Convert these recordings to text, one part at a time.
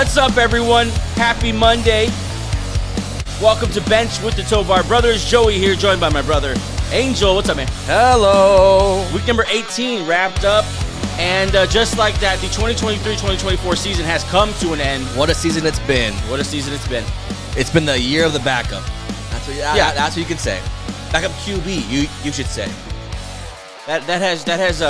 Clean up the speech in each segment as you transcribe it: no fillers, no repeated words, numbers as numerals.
What's up, everyone? Happy Monday. Welcome to Bench with the Tovar Brothers. Joey here, joined by my brother, Angel. What's up, man? Hello. Week number 18 wrapped up. And just like that, the 2023-2024 season has come to an end. What a season it's been. What a season it's been. It's been the year of the backup. That's what you can say. Backup QB, you should say. That has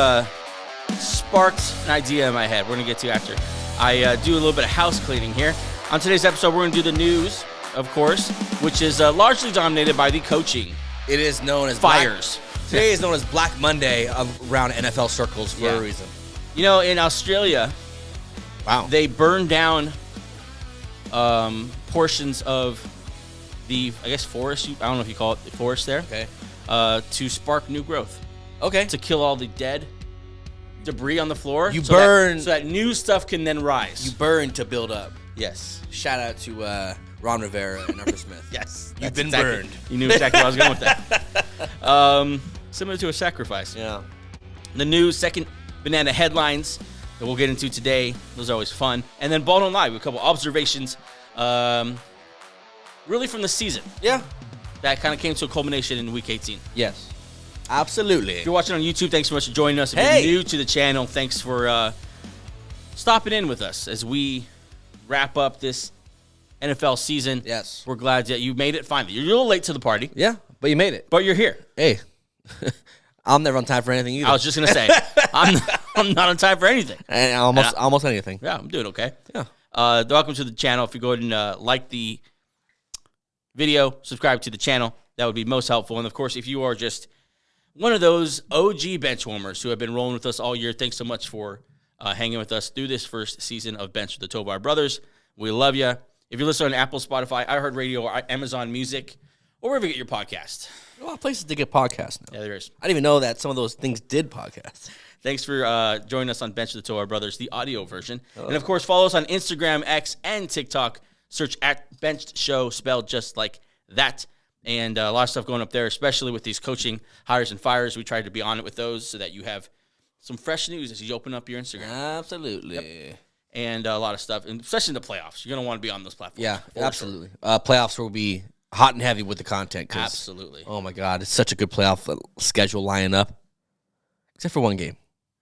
sparked an idea in my head. We're going to get to after I do a little bit of house cleaning here. On today's episode, we're going to do the news, of course, which is largely dominated by the coaching. It is known as fires. Today is known as Black Monday around NFL circles for a reason. You know, in Australia, they burned down portions of the, I guess, forest. I don't know if you call it the forest there. Okay. To spark new growth. Okay. To kill all the dead debris on the floor. You burn. So that new stuff can then rise. You burn to build up. Yes. Shout out to Ron Rivera and Arthur Smith. Yes. You've been burned. You knew exactly where I was going with that. Similar to a sacrifice. Yeah. The new second banana headlines that we'll get into today. Those are always fun. And then Ball Don't Lie with a couple observations really from the season. Yeah. That kind of came to a culmination in Week 18. Yes. Absolutely. If you're watching on YouTube, thanks so much for joining us. If you're new to the channel, thanks for stopping in with us as we wrap up this NFL season. Yes. We're glad that you made it finally. You're a little late to the party. Yeah, but you made it. But you're here. Hey, I'm never on time for anything either. I was just going to say, I'm not on time for anything. And almost anything. Yeah, I'm doing okay. Yeah. Welcome to the channel. If you go ahead and like the video, subscribe to the channel, that would be most helpful. And, of course, if you are just one of those OG bench warmers who have been rolling with us all year, thanks so much for hanging with us through this first season of Bench with the Tovar Brothers. We love you. If you're listening on Apple, Spotify, iHeartRadio, or Amazon Music, or wherever you get your podcast. A lot of places to get podcasts now. Yeah, there is. I didn't even know that some of those things did podcasts. Thanks for joining us on Bench with the Tovar Brothers, the audio version. And, of course, follow us on Instagram, X, and TikTok. Search at Benched Show, spelled just like that. And a lot of stuff going up there, especially with these coaching hires and fires. We tried to be on it with those so that you have some fresh news as you open up your Instagram. Absolutely. Yep. And a lot of stuff, and especially in the playoffs. You're going to want to be on those platforms. Yeah, absolutely. Playoffs will be hot and heavy with the content. Absolutely. Oh, my God. It's such a good playoff schedule lining up. Except for one game.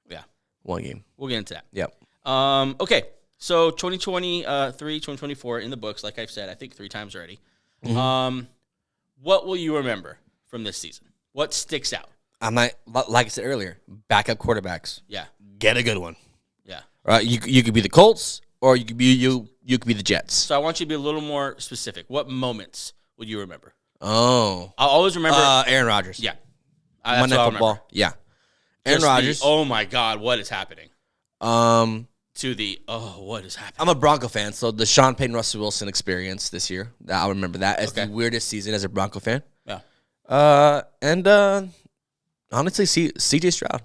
Yeah. One game. We'll get into that. Yep. Okay. So 2023, 2024 in the books, like I've said, I think 3 times already. Mm-hmm. What will you remember from this season? What sticks out? Like I said earlier, backup quarterbacks. Yeah. Get a good one. Yeah. Right. You could be the Colts, or you could be the Jets. So I want you to be a little more specific. What moments would you remember? Oh, I'll always remember Aaron Rodgers. Yeah. Monday Night Football. Yeah. Aaron Rodgers. Oh my God, what is happening? What is happening? I'm a Bronco fan, so the Sean Payton Russell Wilson experience this year, I'll remember that as the weirdest season as a Bronco fan. Yeah. And honestly, CJ Stroud.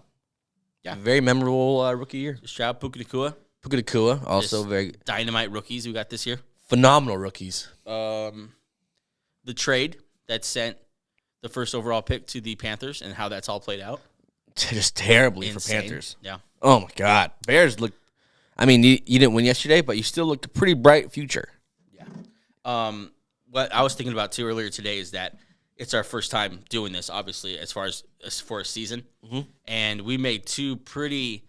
Yeah. Very memorable rookie year. Stroud, Puka Nacua, also Just very dynamite rookies we got this year. Phenomenal rookies. The trade that sent the first overall pick to the Panthers and how that's all played out. Just terribly Insane. for Panthers. Yeah. Oh, my God. Bears look. I mean, you didn't win yesterday, but you still looked a pretty bright future. Yeah. What I was thinking about, too, earlier today is that it's our first time doing this, obviously, as far as for a season. Mm-hmm. And we made 2 pretty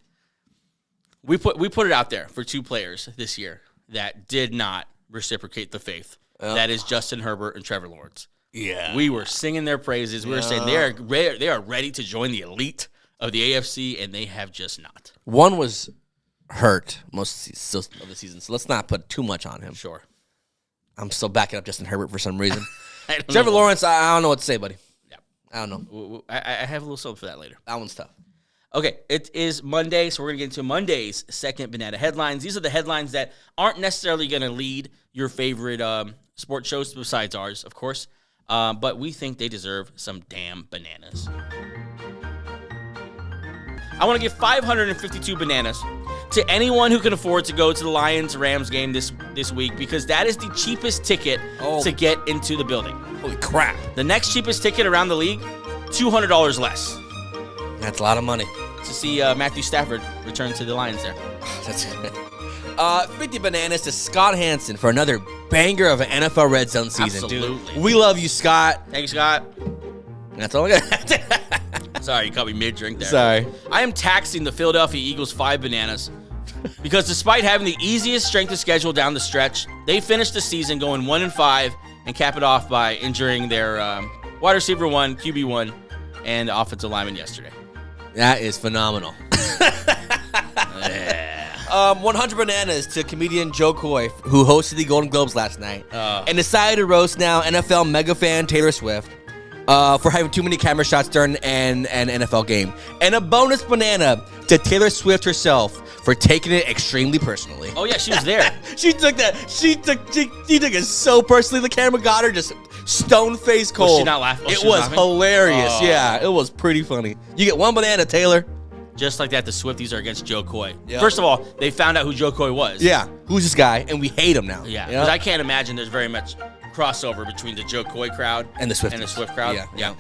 – we put it out there for 2 players this year that did not reciprocate the faith. That is Justin Herbert and Trevor Lawrence. Yeah. We were singing their praises. We were saying they are ready to join the elite of the AFC, and they have just not. One was hurt most of the season, so let's not put too much on him. Sure. I'm still backing up Justin Herbert for some reason. Trevor Trevor Lawrence, I don't know what to say, buddy. Yeah. I don't know. I have a little something for that later. That one's tough. Okay, it is Monday, so we're going to get into Monday's second banana headlines. These are the headlines that aren't necessarily going to lead your favorite sports shows besides ours, of course, but we think they deserve some damn bananas. I want to give 552 bananas to anyone who can afford to go to the Lions-Rams game this week because that is the cheapest ticket to get into the building. Holy crap. The next cheapest ticket around the league, $200 less. That's a lot of money. To see Matthew Stafford return to the Lions there. That's good. 50 bananas to Scott Hansen for another banger of an NFL Red Zone season, Absolutely. dude. We love you, Scott. Thanks, Scott. That's all I got. Sorry, you caught me mid-drink there. Sorry. I am taxing the Philadelphia Eagles 5 bananas because despite having the easiest strength of schedule down the stretch, they finished the season going 1-5 and cap it off by injuring their wide receiver 1, QB 1, and offensive lineman yesterday. That is phenomenal. 100 bananas to comedian Joe Coy, who hosted the Golden Globes last night, and decided to roast now NFL mega fan Taylor Swift for having too many camera shots during an NFL game. And a bonus banana to Taylor Swift herself for taking it extremely personally. Oh yeah, she was there. She took it so personally. The camera got her just stone face cold. Was she not laughing? It was hilarious. Yeah, it was pretty funny. You get one banana, Taylor. Just like that, the Swifties are against Joe Coy. Yep. First of all, they found out who Joe Coy was. Yeah, who's this guy? And we hate him now. Yeah, because I can't imagine there's very much crossover between the Joe Coy crowd and the Swift crowd. Yeah.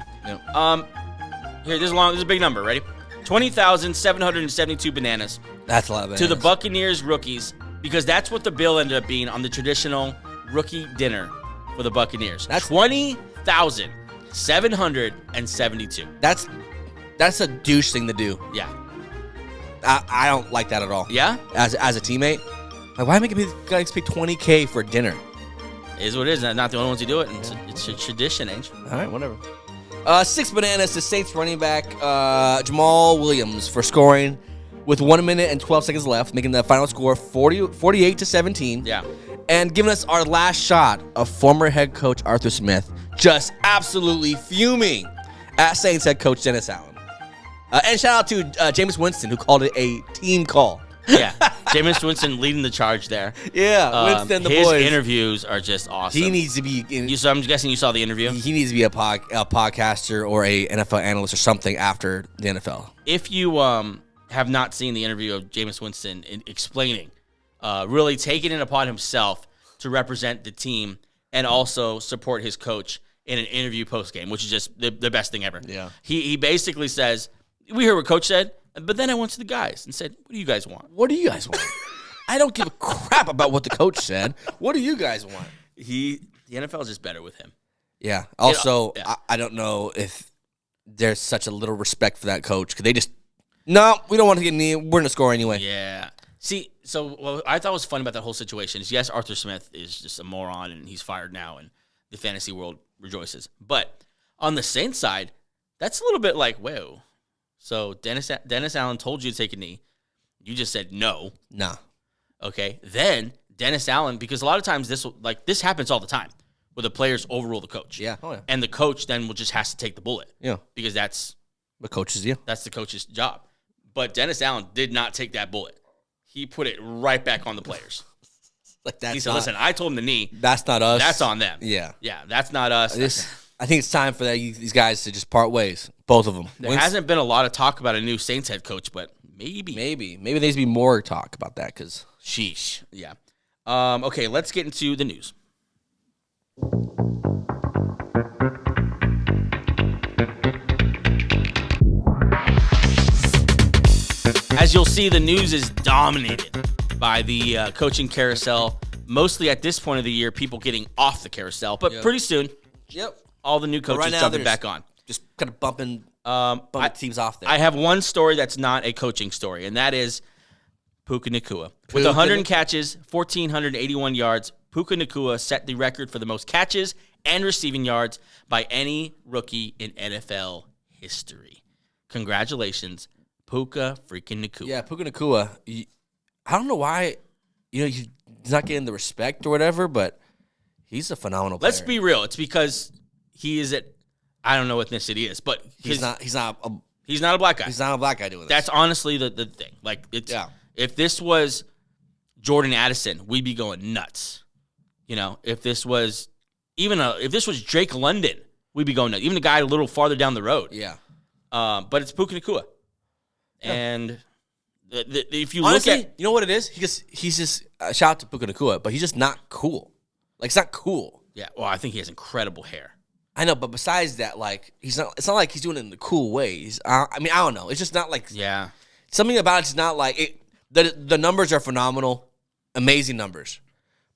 Here, this is a big number. Ready? 20,772 bananas. That's a lot of bananas. To the Buccaneers rookies, because that's what the bill ended up being on the traditional rookie dinner for the Buccaneers. That's 20,772. That's a douche thing to do. Yeah. I don't like that at all. Yeah? As a teammate, like, why make guys pay $20K for dinner? It is what it is. Not the only ones who do it. It's a tradition, ain't you? All right, whatever. 6 bananas to Saints running back Jamal Williams for scoring with 1 minute and 12 seconds left, making the final score 48-17. Yeah. And giving us our last shot of former head coach Arthur Smith just absolutely fuming at Saints head coach Dennis Allen. And shout out to Jameis Winston, who called it a team call. Yeah, Jameis Winston leading the charge there. Yeah, Winston, the his boys. His interviews are just awesome. He needs to be. So I'm guessing you saw the interview. He needs to be a podcaster or a NFL analyst or something after the NFL. If you have not seen the interview of Jameis Winston explaining, really taking it upon himself to represent the team and also support his coach in an interview post game, which is just the best thing ever. Yeah. He basically says, we heard what coach said, but then I went to the guys and said, what do you guys want? What do you guys want? I don't give a crap about what the coach said. What do you guys want? The NFL is just better with him. Yeah. Also, I don't know if there's such a little respect for that coach because they just, no, we don't want to get any. We're going to score anyway. Yeah. See, so what I thought was funny about that whole situation is, yes, Arthur Smith is just a moron and he's fired now and the fantasy world rejoices. But on the Saints side, that's a little bit like, whoa. So Dennis Allen told you to take a knee. You just said no. Nah. Okay. Then Dennis Allen, because a lot of times this happens all the time, where the players overrule the coach. Yeah. Oh, yeah. And the coach then will just has to take the bullet. Yeah. Because that's the coach's deal. That's the coach's job. But Dennis Allen did not take that bullet. He put it right back on the players. Like that. He said, listen, I told him the knee. That's not us. That's on them. Yeah. Yeah, that's not us. I think it's time for these guys to just part ways. Both of them. There hasn't been a lot of talk about a new Saints head coach, but maybe there needs to be more talk about that because sheesh. Yeah. Okay, let's get into the news. As you'll see, the news is dominated by the coaching carousel. Mostly at this point of the year, people getting off the carousel, but pretty soon, all the new coaches jumping back on. Just kind of bumping teams off there. I have one story that's not a coaching story, and that is Puka Nacua. With 100 catches, 1,481 yards, Puka Nacua set the record for the most catches and receiving yards by any rookie in NFL history. Congratulations, Puka freaking Nacua. Yeah, Puka Nacua. I don't know why, he's not getting the respect or whatever, but he's a phenomenal player. Let's be real. It's because he is I don't know what ethnicity he is, but he's not a black guy. He's not a black guy doing this. That's honestly the thing. Like, if this was Jordan Addison, we'd be going nuts. If this was Drake London, we'd be going nuts. Even a guy a little farther down the road. Yeah. But it's Puka Nacua. Yeah. And if you honestly, look at, you know what it is? He's just shout out to Puka Nacua, but he's just not cool. Like, it's not cool. Yeah. Well, I think he has incredible hair. I know, but besides that, like, it's not like he's doing it in the cool ways. I don't know. It's just not like, yeah. Something about it's not like it. The numbers are phenomenal. amazing numbers.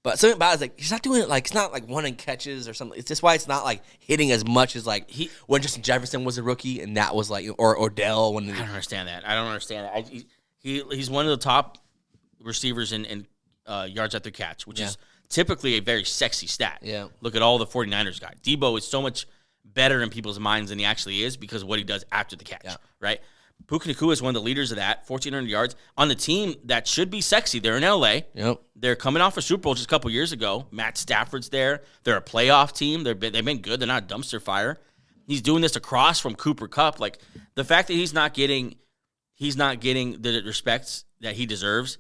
But something about it is like he's not doing it like it's not like one in catches or something. It's just why it's not like hitting as much as like when Justin Jefferson was a rookie and that was like or Odell when I don't understand that. He's one of the top receivers in yards after catch, which is typically a very sexy stat. Yeah. Look at all the 49ers guys. Debo is so much better in people's minds than he actually is because of what he does after the catch, right? Puka Nacua is one of the leaders of that, 1,400 yards on the team that should be sexy. They're in L.A. Yep. They're coming off a Super Bowl just a couple years ago. Matt Stafford's there. They're a playoff team. They've been good. They're not a dumpster fire. He's doing this across from Cooper Kupp. Like the fact that he's not getting the respect that he deserves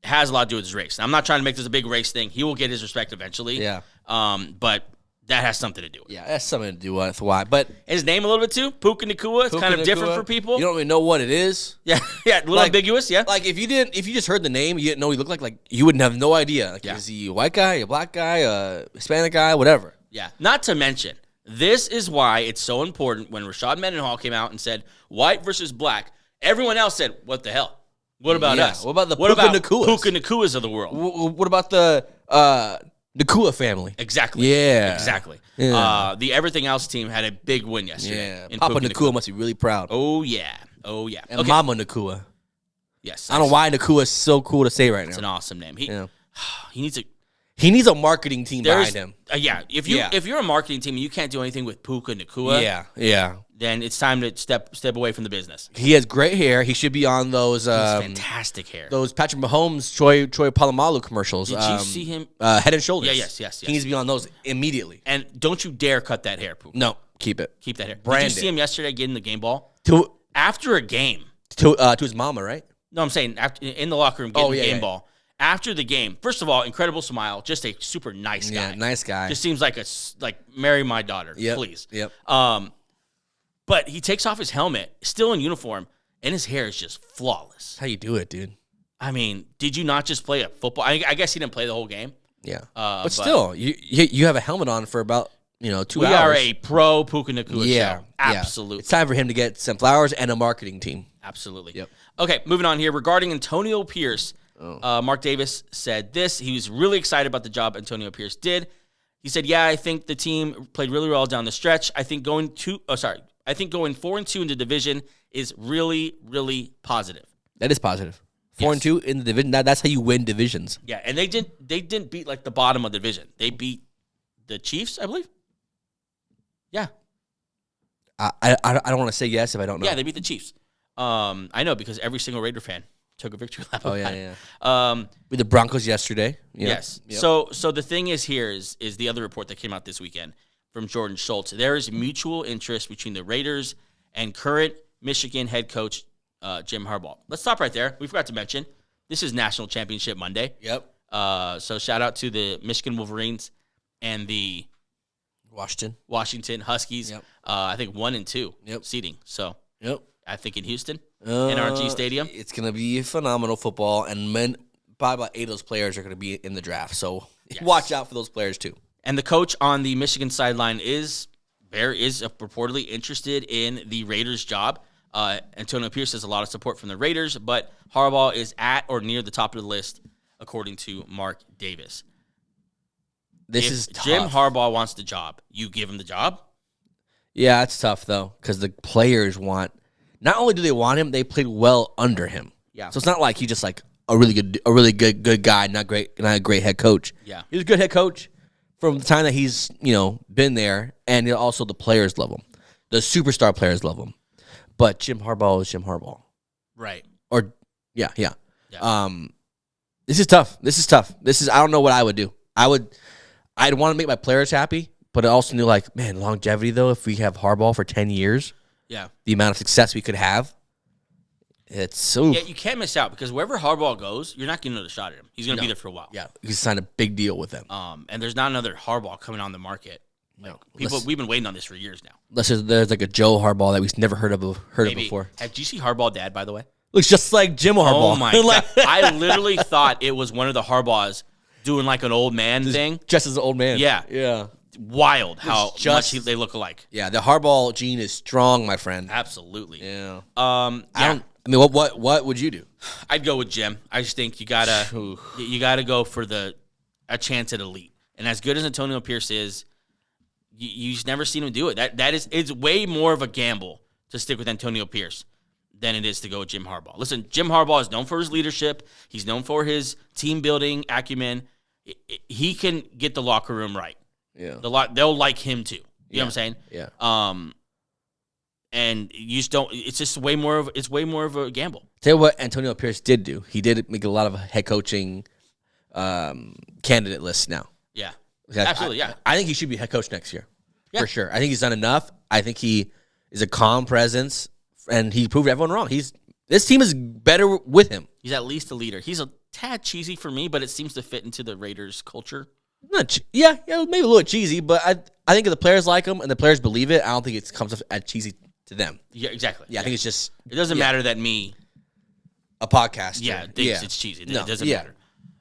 has a lot to do with his race. I'm not trying to make this a big race thing. He will get his respect eventually. Yeah. But that has something to do with it. Yeah, that's something to do with why. But his name a little bit too, Puka Nacua. It's kind of different for people. You don't really know what it is. Yeah, a little ambiguous. Yeah, like if you just heard the name, you didn't know what he looked like you wouldn't have no idea. Like, is he a white guy, a black guy, a Hispanic guy, whatever? Yeah. Not to mention, this is why it's so important when Rashad Mendenhall came out and said white versus black. Everyone else said, "What the hell? What about us? What about the Puka Nacuas of the world? What about the Nacua family?" Exactly. Yeah. Exactly. Yeah. The Everything Else team had a big win yesterday. Yeah. Papa Nacua must be really proud. Oh, yeah. And Mama Nacua. Yes. I don't know why Nacua is so cool to say right now. It's an awesome name. He He needs a marketing team behind him. If you're a marketing team and you can't do anything with Puka Nacua, then it's time to step away from the business. He has great hair. He should be on those fantastic hair. Those Patrick Mahomes, Troy Polamalu commercials. Did you see him? Head and Shoulders. Yeah, yes. He needs to be on those immediately. And don't you dare cut that hair, Puka. No, keep it. Keep that hair. Brand Did you see him yesterday getting the game ball? After a game. To his mama, right? No, I'm saying in the locker room getting the game ball. After the game, first of all, incredible smile, just a super nice guy. Yeah, nice guy. Just seems like marry my daughter, please. Yep. But he takes off his helmet, still in uniform, and his hair is just flawless. How you do it, dude? I mean, did you not just play a football? I guess he didn't play the whole game. Yeah. But still, you have a helmet on for about 2 hours. We are a pro Puka Nacua show. Absolutely. Yeah. It's time for him to get some flowers and a marketing team. Absolutely. Yep. Okay, moving on here. Regarding Antonio Pierce, Mark Davis said this. He was really excited about the job Antonio Pierce did. He said, I think the team played really well down the stretch. I think going 4-2 in the division is really, really positive. That is positive. 4-2 in the division. That's how you win divisions. Yeah, and they didn't beat like the bottom of the division. They beat the Chiefs, I believe. Yeah. I don't want to say yes if I don't know. Yeah, they beat the Chiefs. I know because every single Raider fan took a victory lap. Oh yeah. With the Broncos yesterday. Yep. Yes. Yep. So the thing is here is the other report that came out this weekend from Jordan Schultz. There is mutual interest between the Raiders and current Michigan head coach Jim Harbaugh. Let's stop right there. We forgot to mention this is National Championship Monday. Yep. So shout out to the Michigan Wolverines and the Washington Huskies. Yep. I think 1 and 2 seeding. So I think in Houston, NRG Stadium. It's going to be phenomenal football, and probably about 8 of those players are going to be in the draft. So watch out for those players too. And the coach on the Michigan sideline is reportedly interested in the Raiders' job. Antonio Pierce has a lot of support from the Raiders, but Harbaugh is at or near the top of the list, according to Mark Davis. This is tough. Jim Harbaugh wants the job. You give him the job? Yeah, it's tough, though, because the players want – not only do they want him, they played well under him. Yeah. So it's not like he's just like a really good guy, not a great head coach. Yeah. He's a good head coach from the time that he's, been there, and also the players love him. The superstar players love him. But Jim Harbaugh is Jim Harbaugh. Right. Or, yeah. This is tough. I don't know what I would do. I'd want to make my players happy, but I also knew, longevity, though, if we have Harbaugh for 10 years, the amount of success we could have, it's so... Yeah, you can't miss out, because wherever Harbaugh goes, you're not getting another shot at him. He's going to be there for a while. Yeah, he's signed a big deal with them. And there's not another Harbaugh coming on the market. No. We've been waiting on this for years now. Unless there's like a Joe Harbaugh that we've never heard of before. Did you see Harbaugh dad, by the way? Looks just like Jim Harbaugh. Oh, my God. I literally thought it was one of the Harbaughs doing like an old man thing. Just as an old man. Yeah. Yeah. Wild how much they look alike. Yeah, the Harbaugh gene is strong, my friend. Absolutely. Yeah. I mean, what would you do? I'd go with Jim. I just think you gotta go for a chance at elite. And as good as Antonio Pierce is, you just never seen him do it. It's way more of a gamble to stick with Antonio Pierce than it is to go with Jim Harbaugh. Listen, Jim Harbaugh is known for his leadership. He's known for his team building acumen. He can get the locker room right. Yeah, they'll like him too. You know what I'm saying? Yeah. And you just don't. It's just way more of a gamble. Tell you what, Antonio Pierce did do. He did make a lot of head coaching candidate lists now. Yeah, absolutely. I think he should be head coach next year for sure. I think he's done enough. I think he is a calm presence, and he proved everyone wrong. This team is better with him. He's at least a leader. He's a tad cheesy for me, but it seems to fit into the Raiders' culture. Yeah, maybe a little cheesy, but I think if the players like him and the players believe it, I don't think it comes off as cheesy to them. Yeah, exactly. Yeah, I think it's just it doesn't matter that a podcast. Thinks it's cheesy. It doesn't matter.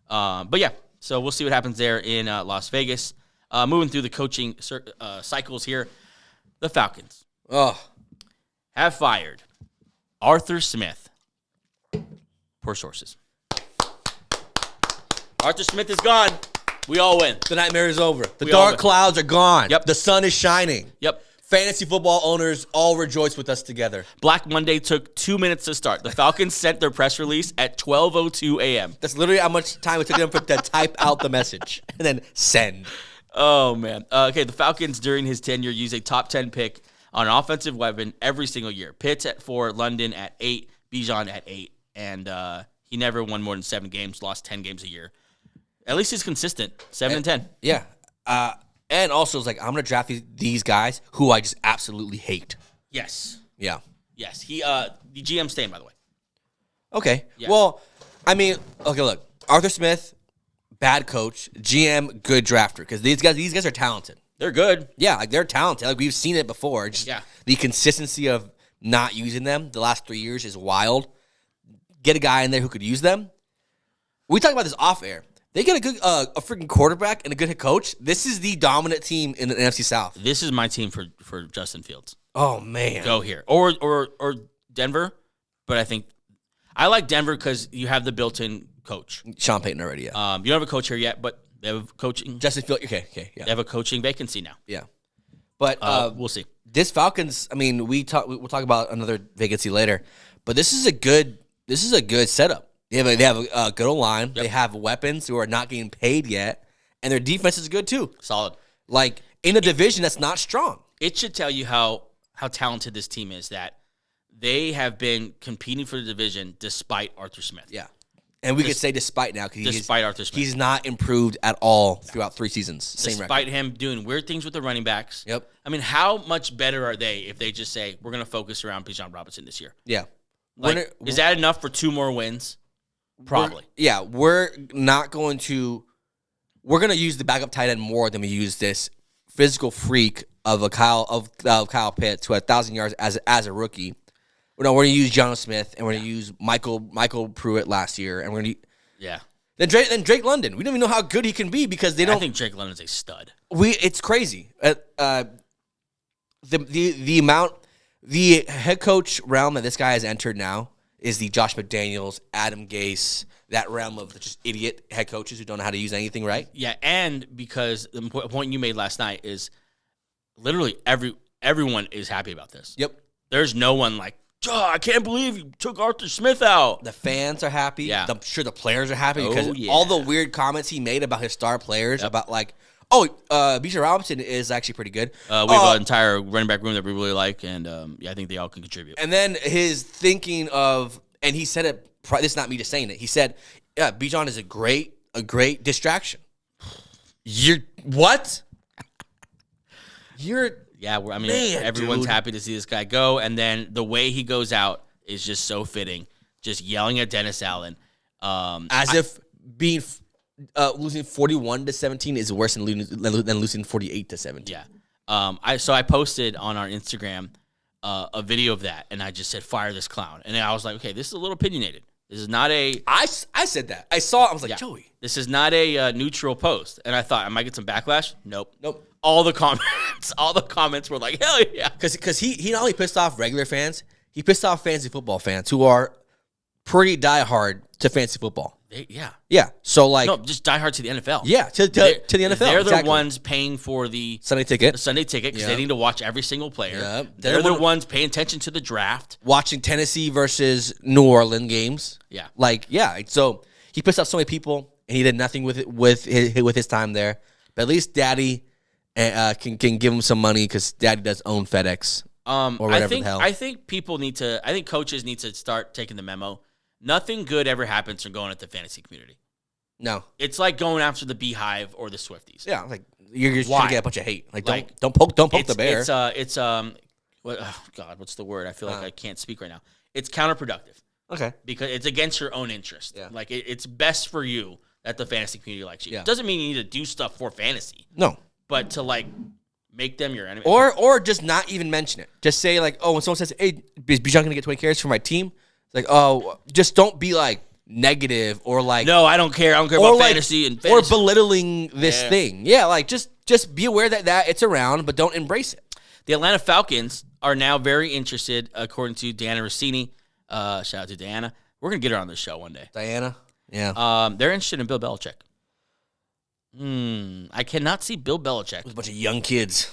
But yeah, so we'll see what happens there in Las Vegas. Moving through the coaching cycles here, the Falcons have fired Arthur Smith. Poor sources. Arthur Smith is gone. We all win. The nightmare is over. The dark clouds are gone. Yep. The sun is shining. Yep. Fantasy football owners all rejoice with us together. Black Monday took 2 minutes to start. The Falcons sent their press release at 12:02 a.m. That's literally how much time it took them to type out the message and then send. Oh, man. Okay, the Falcons during his tenure used a top 10 pick on an offensive weapon every single year. Pitts at 4, London at 8, Bijan at 8. And he never won more than 7 games, lost 10 games a year. At least he's consistent, 7-10. Yeah. And also, it's like, I'm going to draft these guys who I just absolutely hate. Yes. Yeah. Yes. The GM staying, by the way. Okay. Yeah. Well, I mean, okay, look. Arthur Smith, bad coach. GM, good drafter. Because these guys are talented. They're good. Yeah, like they're talented. Like we've seen it before. Just the consistency of not using them the last 3 years is wild. Get a guy in there who could use them. We talked about this off air. They get a freaking quarterback and a good head coach. This is the dominant team in the NFC South. This is my team for Justin Fields. Oh man, go here or Denver, but I think I like Denver because you have the built-in coach, Sean Payton already. Yeah. You don't have a coach here yet, but they have coaching. Justin Fields. Okay, yeah. They have a coaching vacancy now. Yeah, but we'll see. This Falcons. I mean, we'll talk about another vacancy later, but this is a good setup. They have a good old line. Yep. They have weapons who are not getting paid yet, and their defense is good too. Solid. Like in a division that's not strong. It should tell you how talented this team is that they have been competing for the division despite Arthur Smith. Yeah, and we could say despite now because despite Arthur Smith, he's not improved at all throughout 3 seasons. Same despite record. him doing weird things with the running backs. Yep. I mean, how much better are they if they just say we're going to focus around Bijan Robinson this year? Yeah. Like, is that enough for 2 more wins? Probably. We're not going to. We're going to use the backup tight end more than we use this physical freak of Kyle Pitts who had 1,000 yards as a rookie. We're going to use John Smith and we're going to use Michael Pruitt last year and we're going to. Then Drake London. We don't even know how good he can be because they don't. I think Drake London's a stud. It's crazy. The head coach realm that this guy has entered now is the Josh McDaniels, Adam Gase, that realm of just idiot head coaches who don't know how to use anything right. Yeah, and because the point you made last night is literally everyone is happy about this. Yep. There's no one like, oh, I can't believe you took Arthur Smith out. The fans are happy. Yeah. I'm sure the players are happy because all the weird comments he made about his star players, about like, Bijan Robinson is actually pretty good. We have an entire running back room that we really like, and I think they all can contribute. And then his thinking of, and he said it, this is not me just saying it, he said, yeah, Bijan is a great distraction. You're what? Everyone's happy to see this guy go, and then the way he goes out is just so fitting, just yelling at Dennis Allen. If being losing 41-17 is worse than losing 48-17. Yeah. I posted on our Instagram a video of that, and I just said, fire this clown. And then I was like, okay, this is a little opinionated. This is not a... I said that. I saw it. I was like, Joey. This is not a neutral post. And I thought, I might get some backlash. Nope. All the comments were like, hell yeah. Because he not only pissed off regular fans, he pissed off fantasy football fans who are pretty diehard to fantasy football. Yeah. So like, no, just diehard to the NFL. Yeah, to the NFL. They're the ones paying for the Sunday ticket. Because they need to watch every single player. Yeah. They're the ones paying attention to the draft, watching Tennessee versus New Orleans games. Yeah, So he pissed off so many people, and he did nothing with it with his time there. But at least Daddy can give him some money because Daddy does own FedEx. Or whatever the hell. I think coaches need to start taking the memo. Nothing good ever happens from going at the fantasy community. No. It's like going after the Beehive or the Swifties. Yeah, like you're just going to get a bunch of hate. Like don't poke the bear. What's the word? I feel like I can't speak right now. It's counterproductive. Okay. Because it's against your own interest. Yeah. Like it's best for you that the fantasy community likes you. Yeah. It doesn't mean you need to do stuff for fantasy. No. But to like make them your enemy. Or just not even mention it. Just say like, oh, when someone says, hey, is Bijan going to get 20 carries for my team? It's like, oh, just don't be like negative or like. No, I don't care. I don't care about fantasy and fantasy. Or belittling this thing. Yeah, like just be aware that it's around, but don't embrace it. The Atlanta Falcons are now very interested, according to Diana Rossini. Shout out to Diana. We're going to get her on the show one day. Diana? Yeah. They're interested in Bill Belichick. I cannot see Bill Belichick. With a bunch of young kids.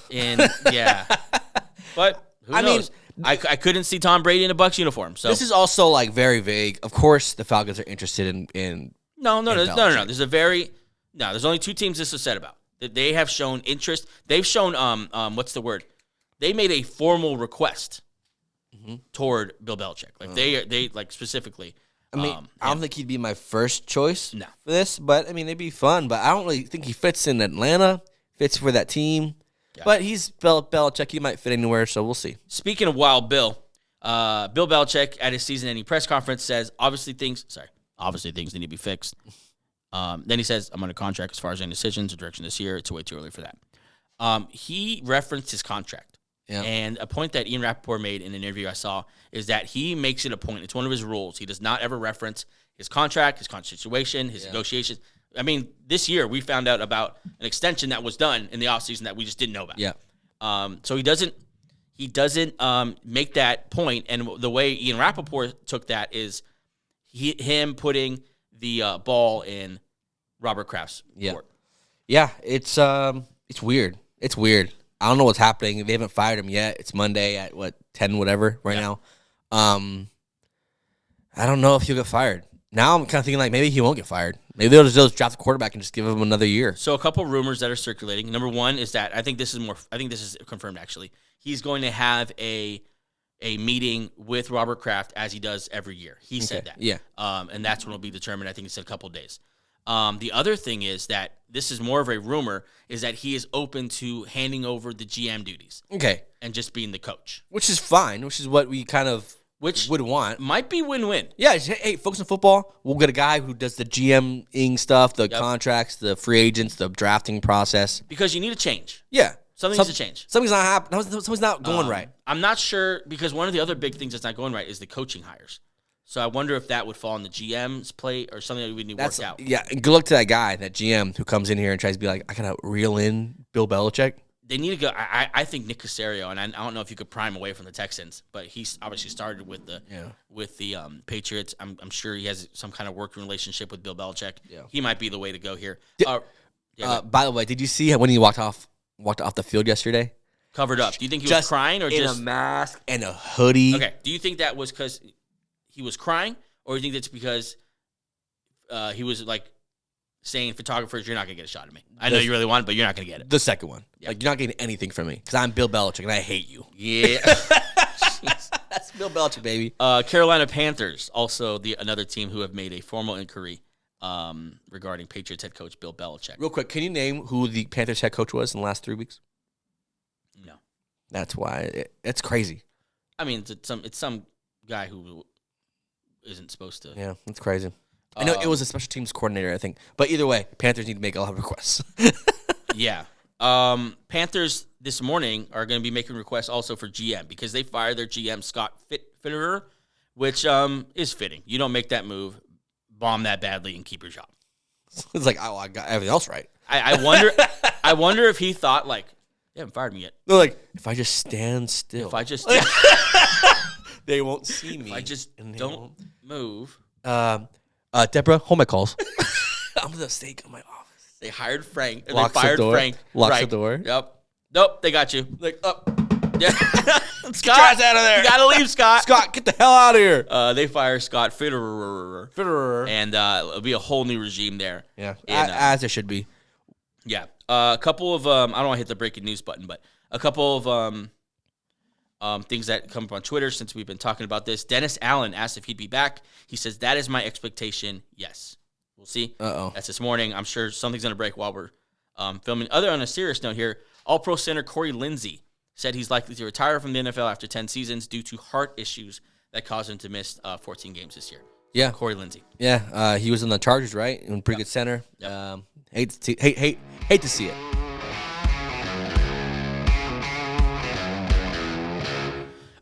But who knows? I couldn't see Tom Brady in a Bucs uniform. So this is also like very vague. Of course, the Falcons are interested in No. There's only two teams this is said about. That they have shown interest. They've shown what's the word? They made a formal request toward Bill Belichick. Like they like specifically. I mean, I don't think he'd be my first choice for this, but I mean, it'd be fun. But I don't really think he fits in Atlanta, fits for that team. Yeah. But he's Belichick. He might fit anywhere, so we'll see. Speaking of Wild Bill, Bill Belichick at his season-ending press conference says, obviously things need to be fixed. Then he says, I'm under contract as far as any decisions or direction this year. It's way too early for that. He referenced his contract. Yeah. And a point that Ian Rappaport made in an interview I saw is that he makes it a point. It's one of his rules. He does not ever reference his contract, his contract situation, his negotiations. I mean, this year we found out about an extension that was done in the offseason that we just didn't know about. Yeah. So he doesn't make that point. And the way Ian Rappaport took that is him putting the ball in Robert Kraft's court. Yeah, it's weird. It's weird. I don't know what's happening. They haven't fired him yet. It's Monday at 10 whatever now. I don't know if he'll get fired. Now I'm kind of thinking like maybe he won't get fired. Maybe they'll just draft a quarterback and just give him another year. So a couple rumors that are circulating. Number one is that I think this is confirmed actually. He's going to have a meeting with Robert Kraft as he does every year. He said that. Yeah. And that's when it'll be determined. I think he said a couple of days. The other thing is that this is more of a rumor, is that he is open to handing over the GM duties. Okay. And just being the coach. Which is fine, which is what we kind of would want. Might be win-win. Yeah, hey, focus on football. We'll get a guy who does the GM-ing stuff, the contracts, the free agents, the drafting process. Because you need a change. Yeah. Something needs to change. Something's not happening. Something's not going right. I'm not sure, because one of the other big things that's not going right is the coaching hires. So I wonder if that would fall on the GM's plate or something that we need to work out. Yeah, good luck to that guy, that GM, who comes in here and tries to be like, I gotta reel in Bill Belichick. They need to go. I think Nick Caserio, and I don't know if you could prime away from the Texans, but he's obviously started with the Patriots. I'm sure he has some kind of working relationship with Bill Belichick. Yeah. He might be the way to go here. By the way, did you see when he walked off the field yesterday? Covered up. Do you think he was crying or just in a mask and a hoodie? Okay. Do you think that was because he was crying, or do you think that's because he was like saying, photographers, you're not going to get a shot of me. I know you really want it, but you're not going to get it. The second one. Yeah. Like, you're not getting anything from me because I'm Bill Belichick and I hate you. Yeah. That's Bill Belichick, baby. Carolina Panthers, also another team who have made a formal inquiry regarding Patriots head coach Bill Belichick. Real quick, can you name who the Panthers head coach was in the last 3 weeks? No. That's why. It's crazy. I mean, it's some guy who isn't supposed to. Yeah, that's crazy. I know it was a special teams coordinator, I think. But either way, Panthers need to make a lot of requests. Yeah. Panthers this morning are going to be making requests also for GM because they fired their GM, Scott Fitterer, which is fitting. You don't make that move, bomb that badly, and keep your job. It's like, oh, I got everything else right. I wonder if he thought, like, they haven't fired me yet. They're like, if I just stand still. If I just... They won't see me. If I just don't move. Deborah, hold my calls. I'm the stake in my office. They hired Frank. Locks they fired the door. Frank. Locks the door. Yep. Nope, they got you. Like, up. Yeah. Scott, out of there. You gotta leave, Scott. Scott, get the hell out of here. They fire Scott Fitterer. And it'll be a whole new regime there. Yeah, And, as there should be. Yeah. A couple of, I don't want to hit the breaking news button, but a couple of things that come up on Twitter since we've been talking about this. Dennis Allen asked if he'd be back. He says, that is my expectation. Yes. We'll see. Uh-oh. That's this morning. I'm sure something's going to break while we're filming. On a serious note here, All-Pro center Corey Lindsey said he's likely to retire from the NFL after 10 seasons due to heart issues that caused him to miss 14 games this year. Yeah. Corey Lindsey. Yeah, he was in the Chargers, right? In pretty good center. Yep. Hate to see it.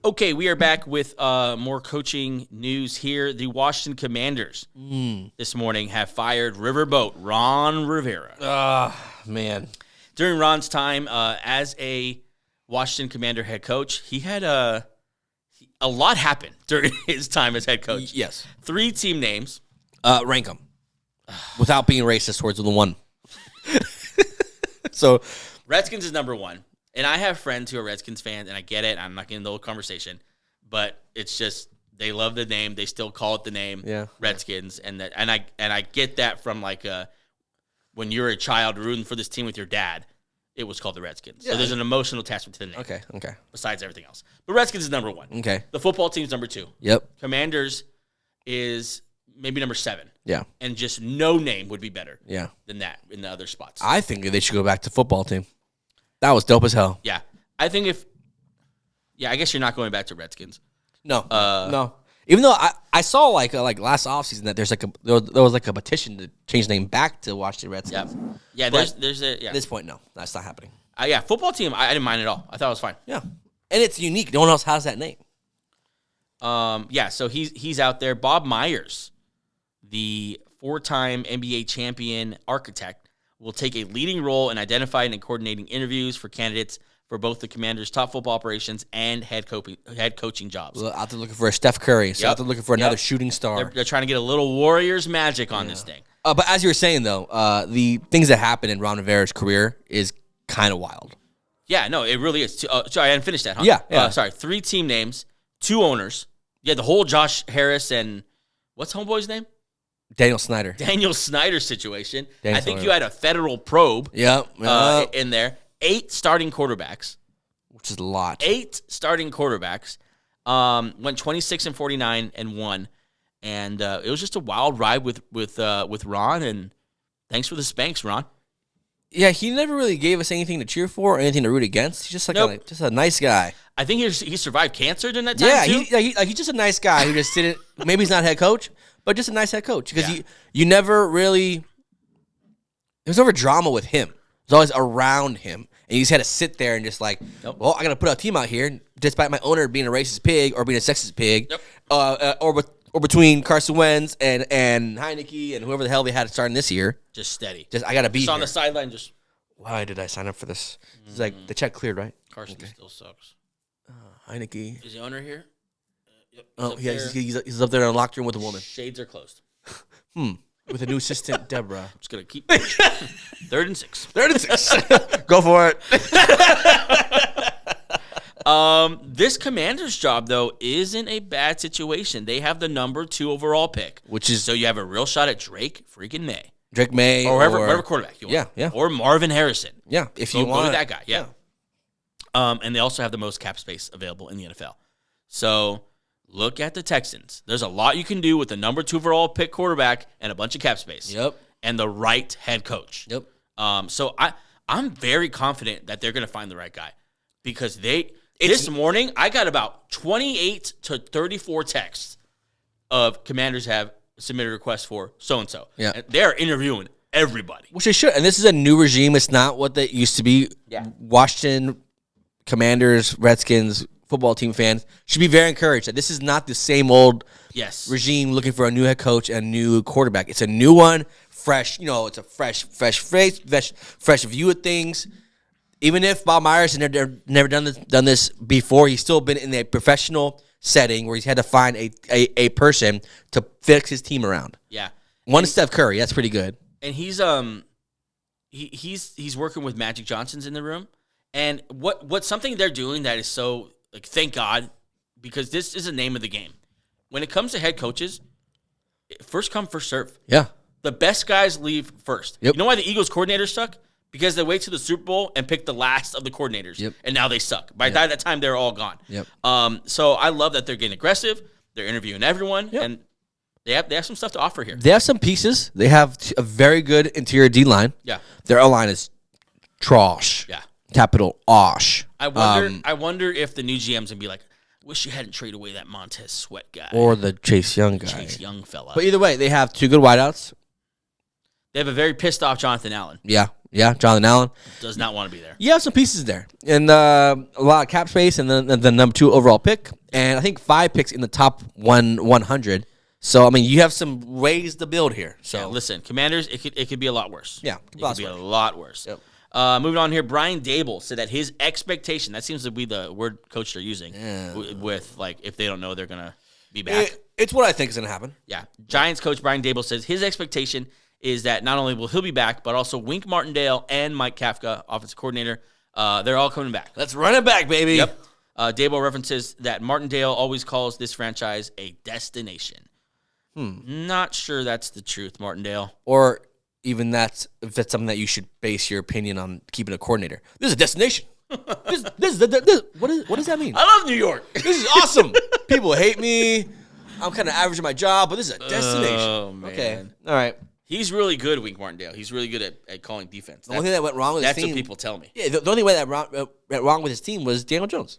Okay, we are back with more coaching news here. The Washington Commanders this morning have fired Riverboat Ron Rivera. Man. During Ron's time as a Washington Commander head coach, he had a lot happen during his time as head coach. Yes. 3 team names. Rank them. Without being racist towards the one. So, Redskins is number 1. And I have friends who are Redskins fans, and I get it. I'm not getting the whole conversation. But it's just they love the name. They still call it the name Redskins. And I get that from like when you're a child rooting for this team with your dad, it was called the Redskins. Yeah. So there's an emotional attachment to the name. Okay. Besides everything else. But Redskins is number 1. Okay. The football team's number 2. Yep. Commanders is maybe number 7. Yeah. And just no name would be better than that in the other spots. I think they should go back to football team. That was dope as hell. Yeah. I think I guess you're not going back to Redskins. No. No. Even though I saw like last offseason that there was like a petition to change the name back to Washington Redskins. Yeah. But there's a at this point, no. That's not happening. Football team, I didn't mind at all. I thought it was fine. Yeah. And it's unique. No one else has that name. So he's out there. Bob Myers, the 4-time NBA champion architect, will take a leading role in identifying and coordinating interviews for candidates for both the Commanders' top football operations and head coaching jobs. Well, out there looking for a Steph Curry. So out there looking for another shooting star. They're trying to get a little Warriors magic on this thing. But as you were saying, though, the things that happened in Ron Rivera's career is kind of wild. Yeah, no, it really is. Sorry, I didn't finish that, huh? Yeah. 3 team names, 2 owners. Yeah, the whole Josh Harris and what's homeboy's name? Daniel Snyder situation. I think you had a federal probe in there. 8 starting quarterbacks. Which is a lot. 8 starting quarterbacks. Went 26-49-1. And it was just a wild ride with Ron. And thanks for the spanks, Ron. Yeah, he never really gave us anything to cheer for or anything to root against. He's just like just a nice guy. I think he survived cancer during that time, too. He's just a nice guy who just didn't – maybe he's not head coach, but just a nice head coach. Because you never really – there was never drama with him. It was always around him. And you just had to sit there and just like, well, I got to put a team out here despite my owner being a racist pig or being a sexist pig. Or between Carson Wentz and Heineke and whoever the hell they had starting this year. Just steady. I got to be just here. On the sideline, just. Why did I sign up for this? It's like the check cleared, right? Carson still sucks. Heineke. Is the owner here? Yep. He's up there in a locked room with a woman. Shades are closed. With a new assistant, Deborah. I'm just going to keep pushing. 3rd and 6. 3rd and 6. Go for it. This Commander's job, though, isn't a bad situation. They have the number 2 overall pick. So you have a real shot at Drake freaking May. Drake May. Or whatever quarterback you want. Yeah. Or Marvin Harrison. Yeah, if you want. Go with that guy, yeah. And they also have the most cap space available in the NFL. So look at the Texans. There's a lot you can do with the number 2 overall pick quarterback and a bunch of cap space. Yep. And the right head coach. Yep. So I'm very confident that they're going to find the right guy because this morning I got about 28 to 34 texts of Commanders have submitted requests for so-and-so. Yeah. And they're interviewing everybody. Which they should. And this is a new regime. It's not what they used to be. Yeah. Washington Commanders, Redskins, football team fans should be very encouraged that this is not the same old regime looking for a new head coach and new quarterback. It's a new one, fresh. It's a fresh face, fresh view of things. Even if Bob Myers has never done this before, he's still been in a professional setting where he's had to find a person to fix his team around. Yeah. One Steph Curry, that's pretty good. And he's working with Magic Johnson's in the room. And what's something they're doing that is so, like, thank God, because this is the name of the game. When it comes to head coaches, first come, first serve. Yeah. The best guys leave first. Yep. You know why the Eagles coordinators suck? Because they wait to the Super Bowl and pick the last of the coordinators. Yep. And now they suck. By that time, they're all gone. Yep. So I love that they're getting aggressive. They're interviewing everyone. Yep. And they have some stuff to offer here. They have some pieces. They have a very good interior D-line. Yeah. Their O-line is trash. Yeah. Capital Osh. I wonder if the new GM's going to be like, wish you hadn't traded away that Montez Sweat guy. Or the Chase Young guy. Chase Young fella. But either way, they have two good wideouts. They have a very pissed off Jonathan Allen. Yeah, Jonathan Allen. Does not want to be there. You have some pieces there. And a lot of cap space and then the number 2 overall pick. And I think 5 picks in the top 100. So, I mean, you have some ways to build here. So, yeah, listen, Commanders, it could be a lot worse. Yeah, it could be a lot worse. Yep. Moving on here, Brian Dable said that his expectation, that seems to be the word coach they're using, with, like, if they don't know they're going to be back. It's what I think is going to happen. Yeah. Giants coach Brian Dable says his expectation is that not only will he be back, but also Wink Martindale and Mike Kafka, offensive coordinator, they're all coming back. Let's run it back, baby. Yep. Dable references that Martindale always calls this franchise a destination. Not sure that's the truth, Martindale. Or even if that's something that you should base your opinion on keeping a coordinator. This is a destination. What does that mean? I love New York. This is awesome. People hate me. I'm kind of average at my job, but this is a destination. Oh, man. Okay. All right. He's really good, Wink Martindale. He's really good at calling defense. The only thing that went wrong with his team. That's what people tell me. Yeah, the only way that went wrong with his team was Daniel Jones.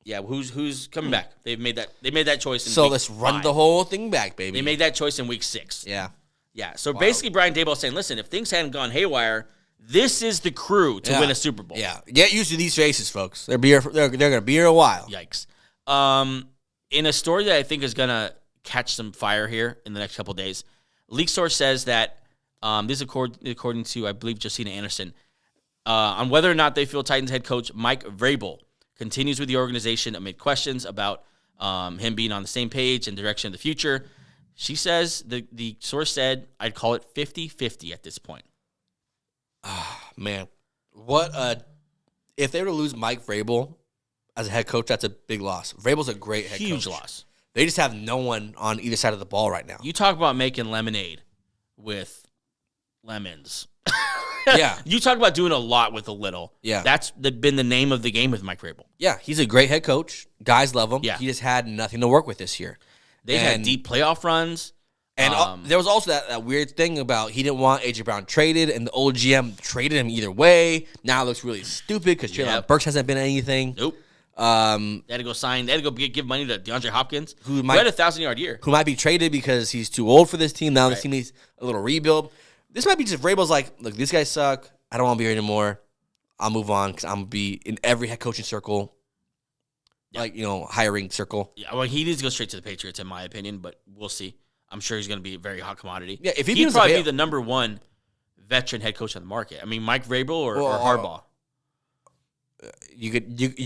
Yeah, who's coming back? They made that choice. So let's run the whole thing back, baby. They made that choice in week 6. Yeah. Yeah. So basically, Brian Dable is saying, listen, if things hadn't gone haywire, this is the crew to win a Super Bowl. Yeah. Get used to these faces, folks. They're going to be here a while. Yikes. In a story that I think is going to catch some fire here in the next couple of days, leak source says that this is according to, I believe, Josina Anderson, on whether or not they feel Titans head coach Mike Vrabel continues with the organization amid questions about him being on the same page and direction of the future. She says, the source said, I'd call it 50-50 at this point. Man, if they were to lose Mike Vrabel as a head coach, that's a big loss. Vrabel's a great head coach. Huge loss. They just have no one on either side of the ball right now. You talk about making lemonade with lemons. Yeah. You talk about doing a lot with a little. Yeah. That's been the name of the game with Mike Vrabel. Yeah, he's a great head coach. Guys love him. Yeah. He just had nothing to work with this year. They've had deep playoff runs. And there was also that weird thing about he didn't want A.J. Brown traded, and the old GM traded him either way. Now it looks really stupid because Traylon Burks hasn't been anything. Nope. They had to go sign. They had to go give money to DeAndre Hopkins, who had a 1,000-yard year. Who might be traded because he's too old for this team. Now this team needs a little rebuild. This might be just Vrabel's like, look, these guys suck. I don't want to be here anymore. I'll move on because I'm going to be in every head coaching circle, hiring circle. Yeah, well, he needs to go straight to the Patriots, in my opinion, but we'll see. I'm sure he's going to be a very hot commodity. Yeah, if he'd probably be the number one veteran head coach on the market. I mean, Mike Vrabel or Harbaugh. You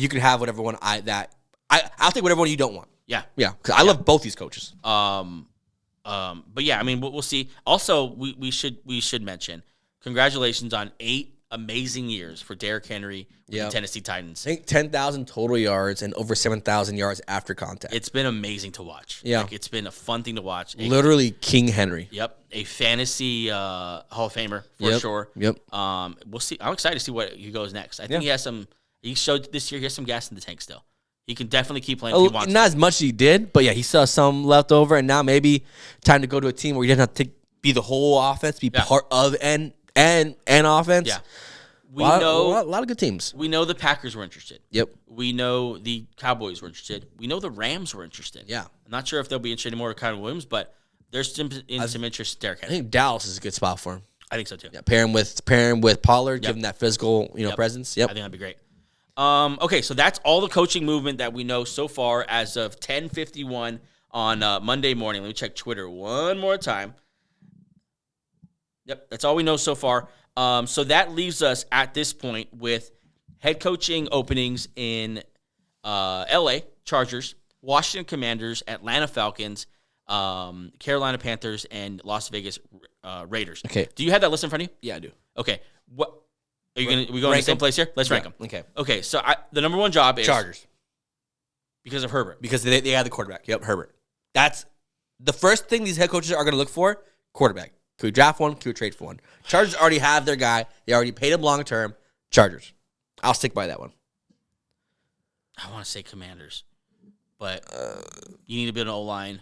could have whatever one I'll take whatever one you don't want. Yeah, because I love both these coaches. But yeah, I mean, we'll see. Also, we should mention congratulations on 8 amazing years for Derrick Henry with the Tennessee Titans. I think 10,000 total yards and over 7,000 yards after contact. It's been amazing to watch. Yeah, it's been a fun thing to watch. Literally King Henry. Yep, a fantasy Hall of Famer for sure. Yep. We'll see. I'm excited to see what he goes next. I think he has some. He showed this year he has some gas in the tank still. He can definitely keep playing if he wants. Not as much as he did, but yeah, he saw some left over, and now maybe time to go to a team where he doesn't have to be the whole offense, be part of and offense. Yeah. A lot of good teams. We know the Packers were interested. Yep. We know the Cowboys were interested. We know the Rams were interested. Yeah. I'm not sure if they'll be interested anymore with Kyron Williams, but there's some interest in Derrick Henry. I think Dallas is a good spot for him. I think so too. Yeah, pair him with Pollard, give him that physical presence. Yep. I think that'd be great. Okay, so that's all the coaching movement that we know so far as of 10:51 on Monday morning. Let me check Twitter one more time. Yep, that's all we know so far. So that leaves us at this point with head coaching openings in LA Chargers, Washington Commanders, Atlanta Falcons, Carolina Panthers, and Las Vegas Raiders. Okay. Do you have that list in front of you? Yeah, I do. Okay. What are you going? We going to the same place here? Let's rank them. Okay. Okay. So the number one job is Chargers. because of Herbert. Because they had the quarterback. Yep, Herbert. That's the first thing these head coaches are going to look for, quarterback. Can we draft one? Can we trade for one? Chargers already have their guy. They already paid him long term. Chargers. I'll stick by that one. I want to say Commanders, but you need to build an O-line.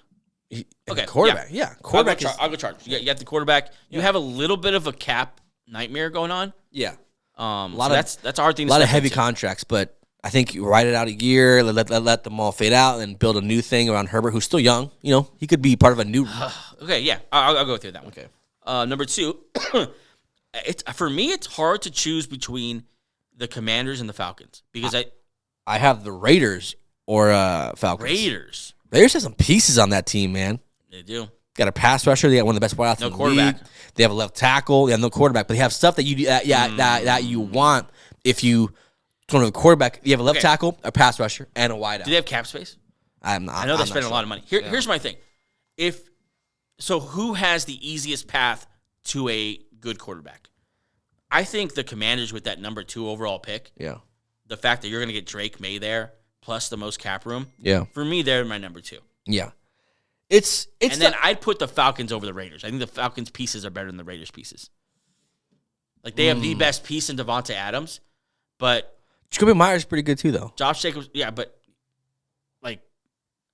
Okay, quarterback. Yeah. Quarterback I'll go Chargers. You got the quarterback. You have a little bit of a cap nightmare going on. Yeah. That's a hard thing to A lot of step heavy into. contracts, but I think you ride it out a year, let them all fade out, and build a new thing around Herbert, who's still young. You know, he could be part of a new. Okay, yeah, I'll go through that one. Okay. Number two, for me, it's hard to choose between the Commanders and the Falcons because I have the Raiders or Falcons. Raiders have some pieces on that team, man. They do. Got a pass rusher. They got one of the best wideouts No in the quarterback. league. They have a left tackle. They have no quarterback, but they have stuff that you that you want if you don't have a quarterback. You have a left tackle, a pass rusher, and a wideout. Do they have cap space? I know they're spending a lot of money. Here's my thing. Who has the easiest path to a good quarterback? I think the Commanders with that number 2 overall pick. Yeah. The fact that you're going to get Drake May there plus the most cap room. Yeah. For me, they're my number 2. Yeah. Then I'd put the Falcons over the Raiders. I think the Falcons pieces are better than the Raiders pieces. Like they have the best piece in Devontae Adams, but Jacoby Myers is pretty good too, though. Josh Jacobs, yeah, but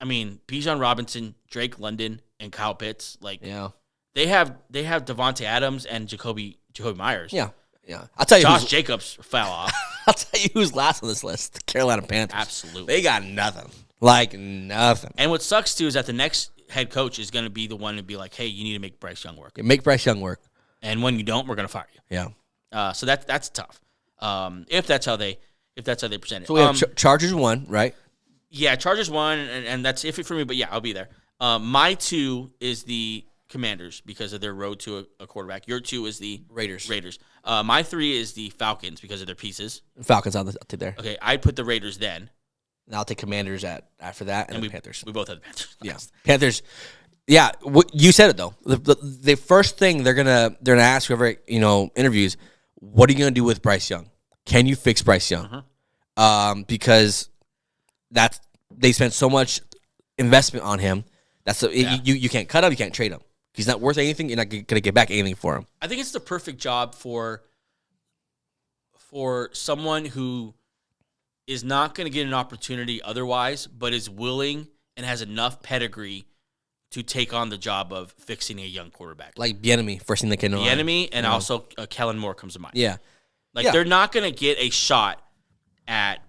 Bijan Robinson, Drake London, and Kyle Pitts, they have Devontae Adams and Jacoby Myers. Yeah. Yeah. I'll tell you Josh Jacobs fell off. I'll tell you who's last on this list. The Carolina Panthers. Absolutely. They got nothing. Like nothing. And what sucks too is that the next head coach is going to be the one to be like, hey, you need to make Bryce Young work. Make Bryce Young work. And when you don't, we're going to fire you. Yeah. So that's tough. If that's how they present it. So we have Chargers 1, right? Yeah, Chargers 1, and that's iffy for me, but yeah, I'll be there. My 2 is the Commanders because of their road to a quarterback. Your 2 is the Raiders. My 3 is the Falcons because of their pieces. Falcons I'll take there. Okay, I'd put the Raiders then. And I'll take Commanders after that, and the Panthers. We both have the Panthers. Yeah, Panthers. Yeah, you said it though. The first thing they're gonna ask whoever interviews, what are you gonna do with Bryce Young? Can you fix Bryce Young? Because they spent so much investment on him. You can't cut him. You can't trade him. He's not worth anything. You're not gonna get back anything for him. I think it's the perfect job for someone who is not going to get an opportunity otherwise, but is willing and has enough pedigree to take on the job of fixing a young quarterback. Like Bieniemy, first thing that came to mind. Bieniemy, and also Kellen Moore comes to mind. Yeah. They're not going to get a shot at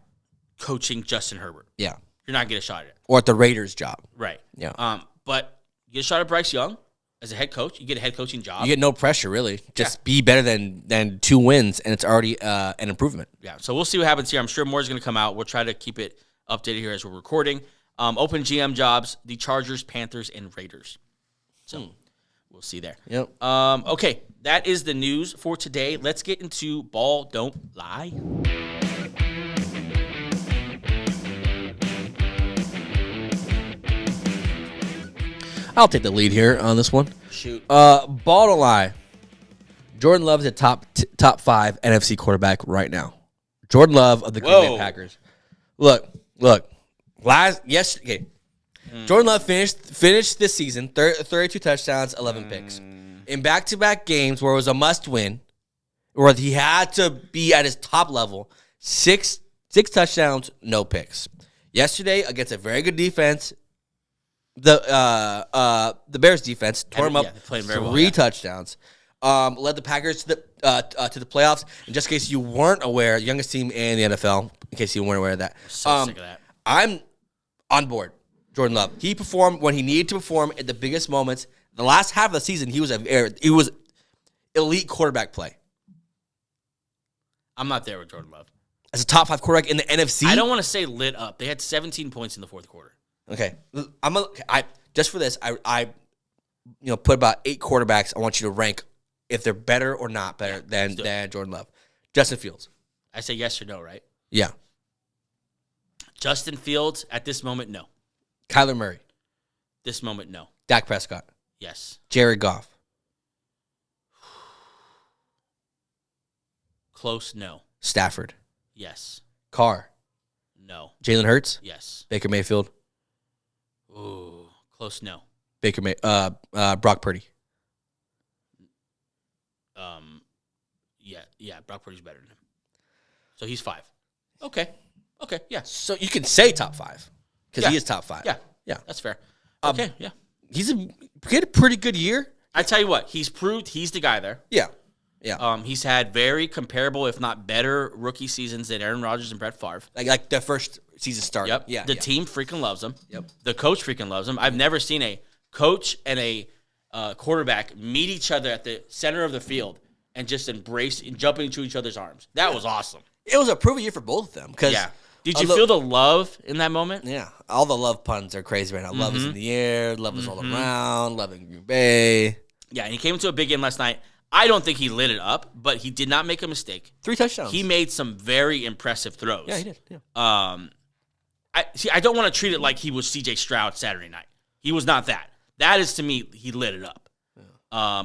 coaching Justin Herbert. Yeah. You're not going to get a shot at it. Or at the Raiders job. Right. Yeah. But you get a shot at Bryce Young as a head coach. You get a head coaching job. You get no pressure, really. Just be better than 2 wins, and it's already an improvement. Yeah, so we'll see what happens here. I'm sure more is going to come out. We'll try to keep it updated here as we're recording. Open GM jobs, the Chargers, Panthers, and Raiders. So we'll see there. Yep. Okay, that is the news for today. Let's get into Ball Don't Lie. I'll take the lead here on this one. Shoot. Ball don't lie. Jordan Love is a top 5 NFC quarterback right now. Jordan Love of the Green Bay Packers. Look. Okay. Jordan Love finished this season 32 touchdowns, 11 picks. In back-to-back games where it was a must-win, where he had to be at his top level, 6 touchdowns, no picks. Yesterday against a very good defense, the Bears defense tore him up, playing very well, 3 touchdowns. Led the Packers to the playoffs. And just in case you weren't aware, youngest team in the NFL. In case you weren't aware of that, So sick of that. I'm on board. Jordan Love. He performed when he needed to perform at the biggest moments. The last half of the season, he was elite quarterback play. I'm not there with Jordan Love. As a top 5 quarterback in the NFC, I don't want to say lit up. They had 17 points in the fourth quarter. Okay, just for this, I put about 8 quarterbacks. I want you to rank if they're better or not better than Jordan Love. Justin Fields. I say yes or no, right? Yeah. Justin Fields at this moment, no. Kyler Murray. This moment, no. Dak Prescott. Yes. Jared Goff. Close, no. Stafford. Yes. Carr. No. Jalen Hurts. Yes. Baker Mayfield. Ooh, close, no. Brock Purdy. Yeah, Brock Purdy's better than him. So he's 5. Okay, yeah. So you can say top 5 because he is top 5. Yeah, that's fair. Okay, yeah. He had a pretty good year. I tell you what, he's proved he's the guy there. Yeah. He's had very comparable, if not better, rookie seasons than Aaron Rodgers and Brett Favre. Like the first season started. Yep. Yeah. The team freaking loves him. Yep. The coach freaking loves him. I've never seen a coach and a quarterback meet each other at the center of the field and just embrace and jump into each other's arms. That was awesome. It was a proven year for both of them. Yeah. Did you feel the love in that moment? Yeah. All the love puns are crazy right now. Love is in the air. Love is all around. Love in Green Bay. Yeah, and he came into a big game last night. I don't think he lit it up, but he did not make a mistake. 3 touchdowns. He made some very impressive throws. Yeah, he did. Yeah. I don't want to treat it like he was C.J. Stroud Saturday night. He was not that. That is, to me, he lit it up.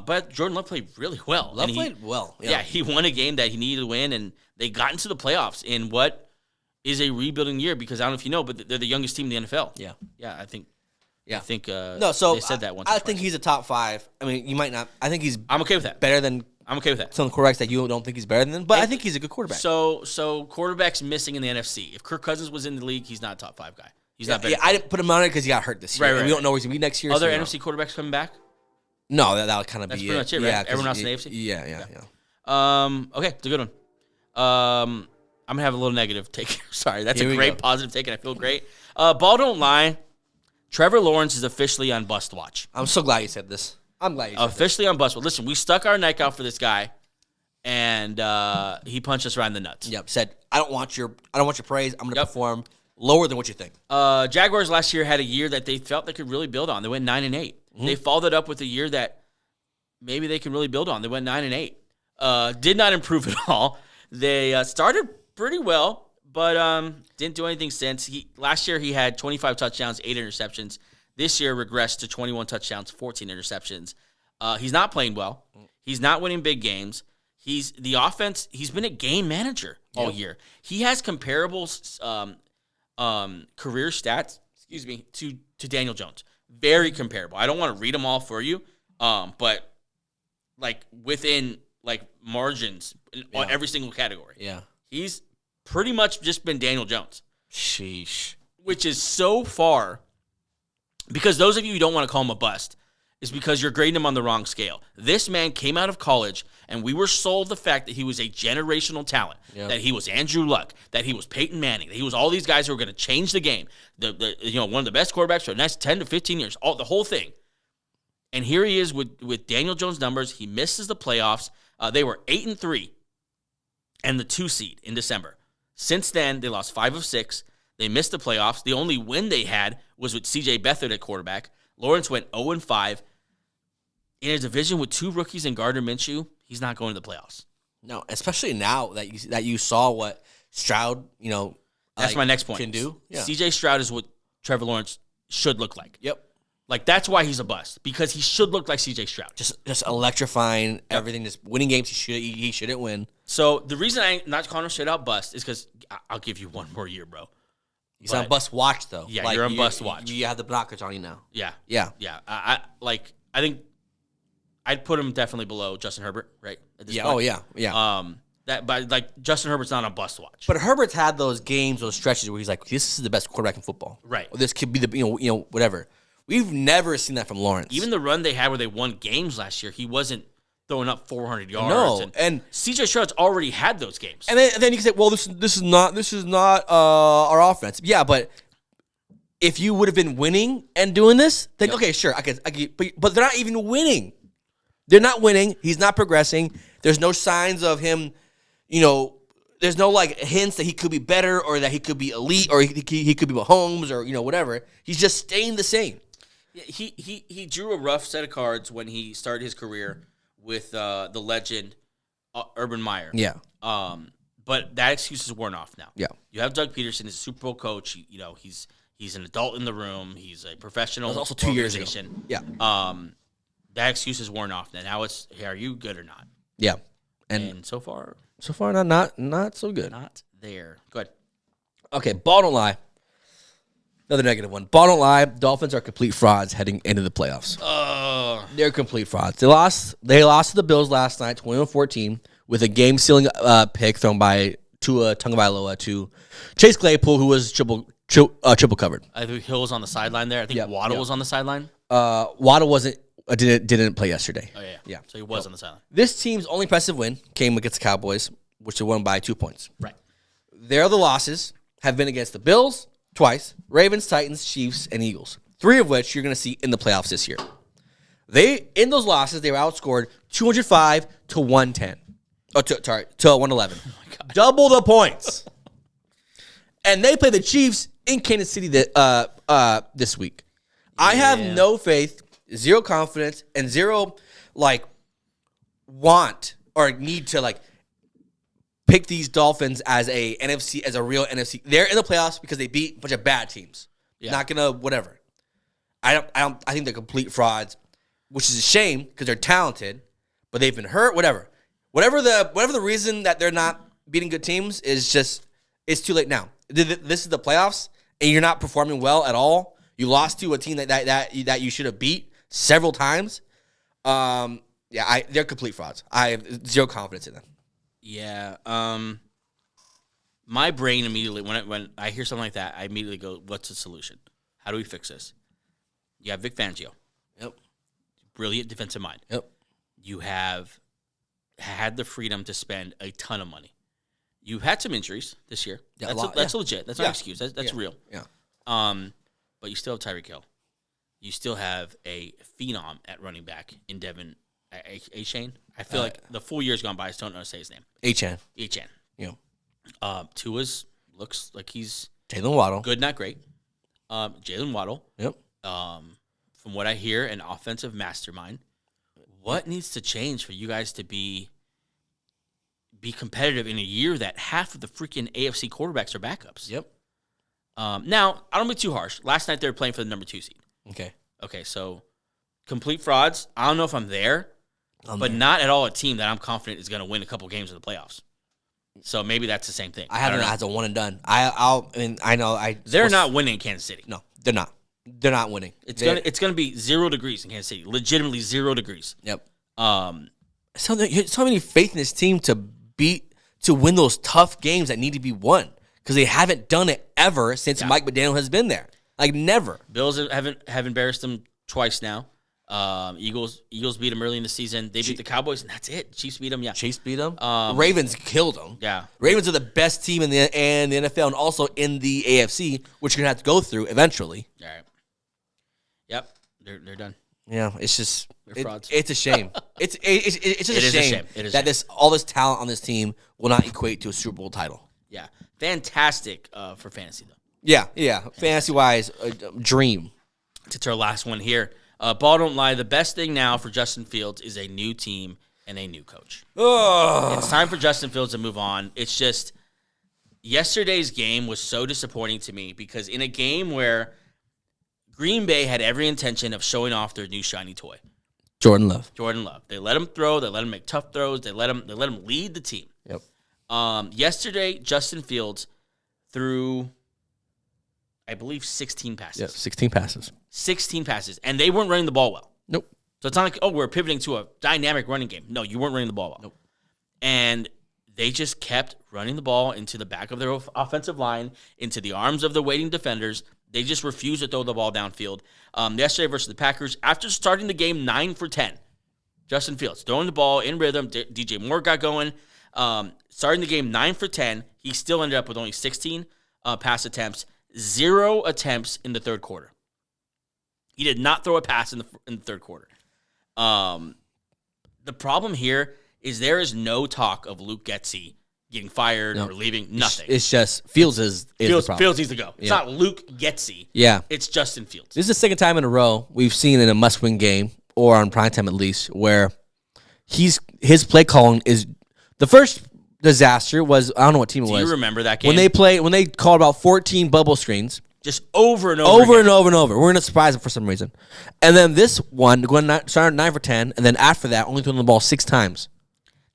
But Jordan Love played really well. Love played well. Yeah, he won a game that he needed to win, and they got into the playoffs in what is a rebuilding year because I don't know if you know, but they're the youngest team in the NFL. Yeah. Yeah, I think. Yeah. I think no, so they said that once. I think he's a top 5. I mean, you might not. I think he's I'm okay with that. better than I'm okay with that. some quarterbacks that you don't think he's better than, but I think he's a good quarterback. So quarterbacks missing in the NFC. If Kirk Cousins was in the league, he's not a top 5 guy. He's not better. Yeah, I didn't put him on it because he got hurt this year. Right. We don't know where he's going to be next year. Other NFC quarterbacks coming back? No, that would kind of be That's pretty much it, right? Yeah, Everyone else in the AFC? Yeah. Okay, it's a good one. I'm going to have a little negative take. Sorry, that's a great positive take, and I feel great. Ball don't lie. Trevor Lawrence is officially on bust watch. I'm so glad you said this. I'm glad you said Officially on bust watch. Listen, we stuck our neck out for this guy, and he punched us right in the nuts. Yep. Said, I don't want your praise. I'm going to perform lower than what you think. Jaguars last year had a year that they felt they could really build on. They went 9-8. Mm-hmm. They followed it up with a year that maybe they can really build on. They went 9-8. Did not improve at all. They started pretty well, but didn't do anything since. Last year he had 25 touchdowns, 8 interceptions. This year regressed to 21 touchdowns, 14 interceptions. He's not playing well. He's not winning big games. He's the offense. He's been a game manager all year. He has comparable career stats. To Daniel Jones. Very comparable. I don't want to read them all for you, but like within like margins on every single category. Yeah, he's pretty much just been Daniel Jones. Sheesh. Which is so far, because those of you who don't want to call him a bust, is because you're grading him on the wrong scale. This man came out of college, and we were sold the fact that he was a generational talent, that he was Andrew Luck, that he was Peyton Manning, that he was all these guys who were going to change the game, one of the best quarterbacks for the next 10 to 15 years, the whole thing. And here he is with Daniel Jones numbers. He misses the playoffs. They were 8-3 and the 2 seed in December. Since then, they lost 5 of 6. They missed the playoffs. The only win they had was with C.J. Beathard at quarterback. Lawrence went 0-5. In a division with 2 rookies and Gardner Minshew, he's not going to the playoffs. No, especially now that you saw what Stroud, that's my next point. Can do. Yeah. C.J. Stroud is what Trevor Lawrence should look like. Yep. Like that's why he's a bust, because he should look like C.J. Stroud. Just electrifying everything. Just winning games he shouldn't win. So the reason I'm not calling him straight out bust is because I'll give you one more year, bro. He's on bust watch though. Yeah, you're on bust watch. You have the blockers on you now. Yeah. I think I'd put him definitely below Justin Herbert, right? At this point. Oh yeah. But like Justin Herbert's not on bust watch. But Herbert's had those games, those stretches where he's like, "This is the best quarterback in football." Right. Or this could be the whatever. We've never seen that from Lawrence. Even the run they had where they won games last year, he wasn't throwing up 400 yards. No, and C.J. Stroud's already had those games. And then you can say, "Well, this is not our offense." Yeah, but if you would have been winning and doing this, then okay, sure, I could, but they're not even winning. They're not winning. He's not progressing. There's no signs of him. There's no like hints that he could be better or that he could be elite or he could be Mahomes or whatever. He's just staying the same. He drew a rough set of cards when he started his career with the legend Urban Meyer. Yeah. But that excuse is worn off now. Yeah. You have Doug Peterson, he's a Super Bowl coach. He's an adult in the room. He's a professional. That was also 2 years ago. Yeah. That excuse is worn off. Now it's, hey, are you good or not? Yeah. And so far not so good. Not there. Good. Okay, ball don't lie. Another negative one. Ball don't lie. Dolphins are complete frauds heading into the playoffs. They're complete frauds. They lost to the Bills last night, 21-14, with a game-sealing pick thrown by Tua Tagovailoa to Chase Claypool, who was triple covered. I think Hill was on the sideline there. I think Waddle was on the sideline. Waddle didn't play yesterday. Oh, yeah. So he was on the sideline. This team's only impressive win came against the Cowboys, which they won by 2 points. Right. Their other losses have been against the Bills twice, Ravens, Titans, Chiefs, and Eagles, 3 of which you're going to see in the playoffs this year. In those losses, they were outscored 205 to 110. To 111. Oh my God. Double the points. And they play the Chiefs in Kansas City this week. I have no faith, zero confidence, and zero want or need to pick these Dolphins as a real NFC. They're in the playoffs because they beat a bunch of bad teams. Yeah. Not gonna whatever. I think they're complete frauds, which is a shame because they're talented, but they've been hurt. Whatever the reason that they're not beating good teams is just it's too late now. This is the playoffs, and you're not performing well at all. You lost to a team that you should have beat several times. They're complete frauds. I have zero confidence in them. Yeah. My brain immediately when I hear something like that, I immediately go, "What's the solution? How do we fix this?" You have Vic Fangio. Yep. Brilliant defensive mind. Yep. You have had the freedom to spend a ton of money. You've had some injuries this year. Yeah, that's legit. That's not an excuse. That's real. Yeah. But you still have Tyreek Hill. You still have a phenom at running back in Devin Achane. I feel like the full year's gone by. I just don't know how to say his name. Achane. Yeah. Tua's looks like he's Jalen Waddle. Good, not great. Jalen Waddle. Yep. From what I hear, an offensive mastermind. What needs to change for you guys to be competitive in a year that half of the freaking AFC quarterbacks are backups? Yep. Now, I don't be too harsh. Last night they were playing for the number 2 seed. Okay, so complete frauds. I don't know if I'm there, but not at all a team that I'm confident is going to win a couple games in the playoffs. So maybe that's the same thing. I have them as a one and done. They're not winning in Kansas City. No, they're not. They're not winning. It's gonna be 0 degrees in Kansas City. Legitimately 0 degrees. Yep. So many faith in this team to win those tough games that need to be won because they haven't done it ever since Mike McDaniel has been there. Never. Bills have embarrassed them twice now. Eagles beat them early in the season. They beat the Cowboys, and that's it. Chiefs beat them. Yeah, Chiefs beat them. Ravens killed them. Yeah, Ravens are the best team in the NFL and also in the AFC, which you're gonna have to go through eventually. All right. Yep, they're done. Yeah, it's just frauds. It's a shame. It's just a shame that all this talent on this team will not equate to a Super Bowl title. Yeah, fantastic for fantasy though. Yeah. Fantasy wise, dream. To our last one here. Ball don't lie. The best thing now for Justin Fields is a new team and a new coach. It's time for Justin Fields to move on. It's just yesterday's game was so disappointing to me because in a game where Green Bay had every intention of showing off their new shiny toy, Jordan Love. They let him throw. They let him make tough throws. They let him lead the team. Yep. Yesterday, Justin Fields threw, I believe, 16 passes. Yeah, 16 passes. 16 passes, and they weren't running the ball well. Nope. So it's not like, we're pivoting to a dynamic running game. No, you weren't running the ball well. Nope. And they just kept running the ball into the back of their offensive line, into the arms of the waiting defenders. They just refused to throw the ball downfield. Yesterday versus the Packers, after starting the game 9 for 10, Justin Fields throwing the ball in rhythm. DJ Moore got going. Starting the game 9 for 10, he still ended up with only 16 pass attempts, 0 attempts in the third quarter. He did not throw a pass in the third quarter. The problem here is there is no talk of Luke Getsy getting fired or leaving. Nothing. It's just Fields is the problem. Fields needs to go. It's not Luke Getsy. Yeah. It's Justin Fields. This is the second time in a row we've seen in a must-win game, or on primetime at least, where his play calling is the first disaster was, I don't know what team it was. Do you remember that game? When they called about 14 bubble screens, Just over and over again. and over and over. We're going to surprise him for some reason. And then this one, started 9 for 10, and then after that, only throwing the ball 6 times.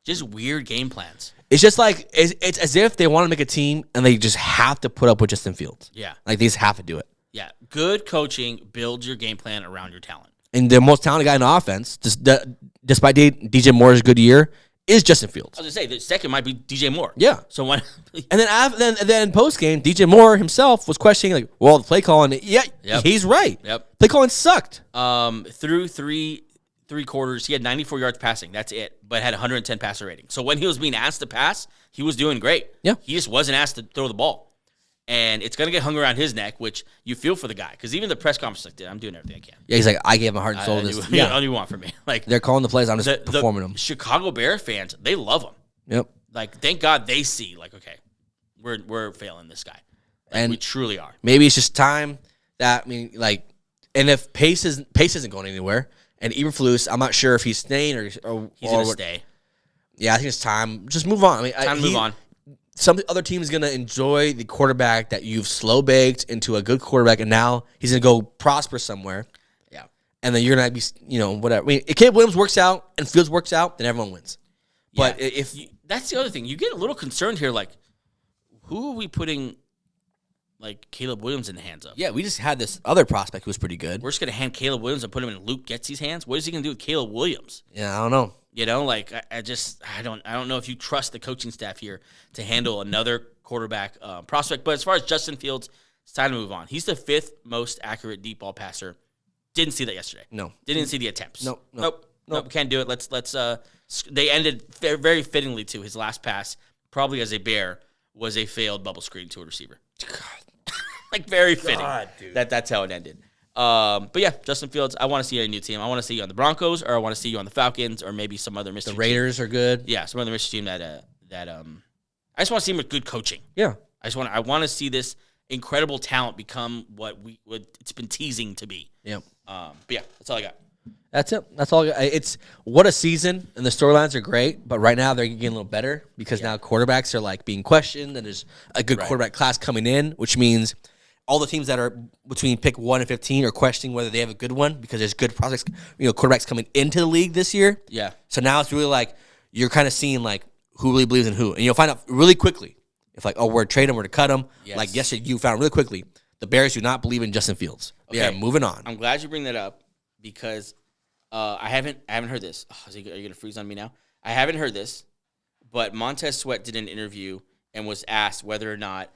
Just weird game plans. It's just like, it's as if they want to make a team, and they just have to put up with Justin Fields. Yeah. Like, they just have to do it. Yeah. Good coaching builds your game plan around your talent. And the most talented guy in the offense, despite DJ Moore's good year, is Justin Fields. I was going to say, the second might be DJ Moore. Yeah. So when And then post game, DJ Moore himself was questioning, like, well, the play calling, he's right. Yep. Play calling sucked. Through three quarters, he had 94 yards passing. That's it. But had 110 passer rating. So when he was being asked to pass, he was doing great. Yeah. He just wasn't asked to throw the ball. And it's going to get hung around his neck, which you feel for the guy. Because even the press conference is like, dude, I'm doing everything I can. Yeah, he's like, I gave my heart and soul to this. What do you want from me? Like, they're calling the plays. I'm just performing them. Chicago Bear fans, they love him. Yep. Like, thank God they see, like, okay, we're failing this guy. Like, and we truly are. Maybe it's just time that, and if Pace isn't going anywhere, and Eberflus, I'm not sure if he's staying or he's going to stay. Yeah, I think it's time. Just move on. Time to move on. Some other team is going to enjoy the quarterback that you've slow baked into a good quarterback, and now he's going to go prosper somewhere. Yeah. And then you're going to be, whatever. If Caleb Williams works out and Fields works out, then everyone wins. But if that's the other thing, you get a little concerned here. Like, who are we putting, like, Caleb Williams in the hands of? Yeah, we just had this other prospect who was pretty good. We're just gonna hand Caleb Williams and put him in Luke Getsy's hands. What is he gonna do with Caleb Williams? Yeah, I don't know. Like I don't know if you trust the coaching staff here to handle another quarterback prospect. But as far as Justin Fields, it's time to move on. He's the 5th most accurate deep ball passer. Didn't see that yesterday. No, didn't see the attempts. Nope. Can't do it. Let's. They ended very fittingly too. His last pass, probably as a Bear, was a failed bubble screen to a receiver. God. Like, very fitting. God, dude. That's how it ended. But yeah, Justin Fields, I want to see you on a new team. I want to see you on the Broncos, or I want to see you on the Falcons, or maybe some other mystery team. The Raiders are good. Yeah, some other mystery team that I just want to see him with good coaching. Yeah. I want to see this incredible talent become what it's been teasing to be. Yep. But yeah, that's all I got. That's it. That's all. It's what a season, and the storylines are great. But right now they're getting a little better because now quarterbacks are like being questioned, and there's a good quarterback class coming in, which means all the teams that are between pick 1 and 15 are questioning whether they have a good one because there's good prospects, quarterbacks coming into the league this year. Yeah. So now it's really like you're kind of seeing like who really believes in who, and you'll find out really quickly if like, oh, we're to trade him, we're to cut him. Yes. Like yesterday, you found really quickly the Bears do not believe in Justin Fields. Okay. Yeah, moving on. I'm glad you bring that up because I haven't heard this. Oh, are you gonna freeze on me now? I haven't heard this, but Montez Sweat did an interview and was asked whether or not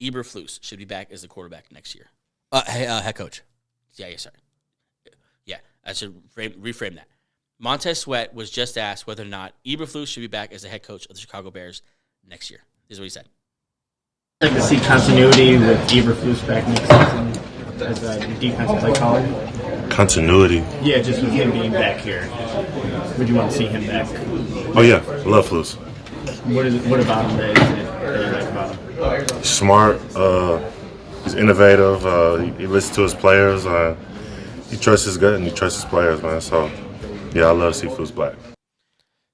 Eberflus should be back as the quarterback next year. Head coach. Yeah, sorry. Yeah, I should reframe that. Montez Sweat was just asked whether or not Eberflus should be back as the head coach of the Chicago Bears next year. This is what he said. I'd like to see continuity with Eberflus back next season as a defensive play caller. Continuity? Yeah, just with him being back here. Would you want to see him back? Oh, yeah. I love Flus. What about him that you like about him? He's smart. He's innovative. He listens to his players. He trusts his gut and he trusts his players, man. So, yeah, I love to see Flus back.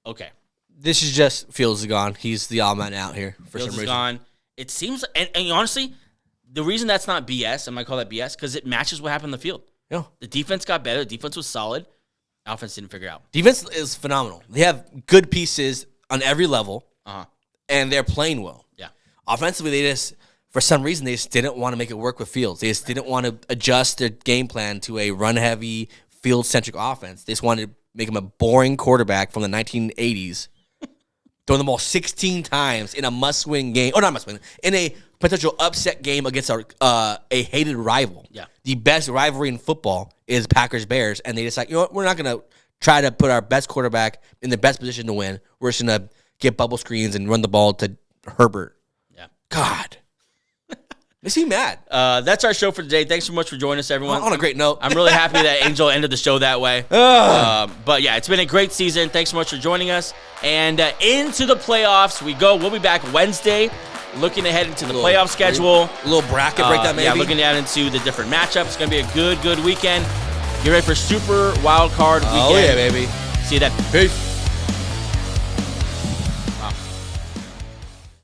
Okay. This is just Fields is gone. He's the odd man out here for Fields some reason. Fields is gone. It seems, and honestly, the reason that's not BS, I might call that BS, because it matches what happened in the field. Yeah. The defense got better. The defense was solid. Offense didn't figure it out. Defense is phenomenal. They have good pieces on every level, and they're playing well. Yeah. Offensively, they just, for some reason, they just didn't want to make it work with Fields. They just didn't want to adjust their game plan to a run-heavy, field-centric offense. They just wanted to make him a boring quarterback from the 1980s, throwing the ball 16 times in a must-win game. Oh, not must-win. In a potential upset game against a hated rival. Yeah. The best rivalry in football is Packers-Bears, and they decide, you know what, we're not going to try to put our best quarterback in the best position to win. We're just going to get bubble screens and run the ball to Herbert. Yeah. God. Makes me mad. That's our show for today. Thanks so much for joining us, everyone. On a great note. I'm really happy that Angel ended the show that way. But yeah, it's been a great season. Thanks so much for joining us. And into the playoffs we go. We'll be back Wednesday, looking ahead into the playoff schedule. A little bracket breakdown, maybe. Yeah, looking out into the different matchups. It's going to be a good weekend. Get ready for Super Wild Card weekend. Oh, yeah, baby. See you then. Peace.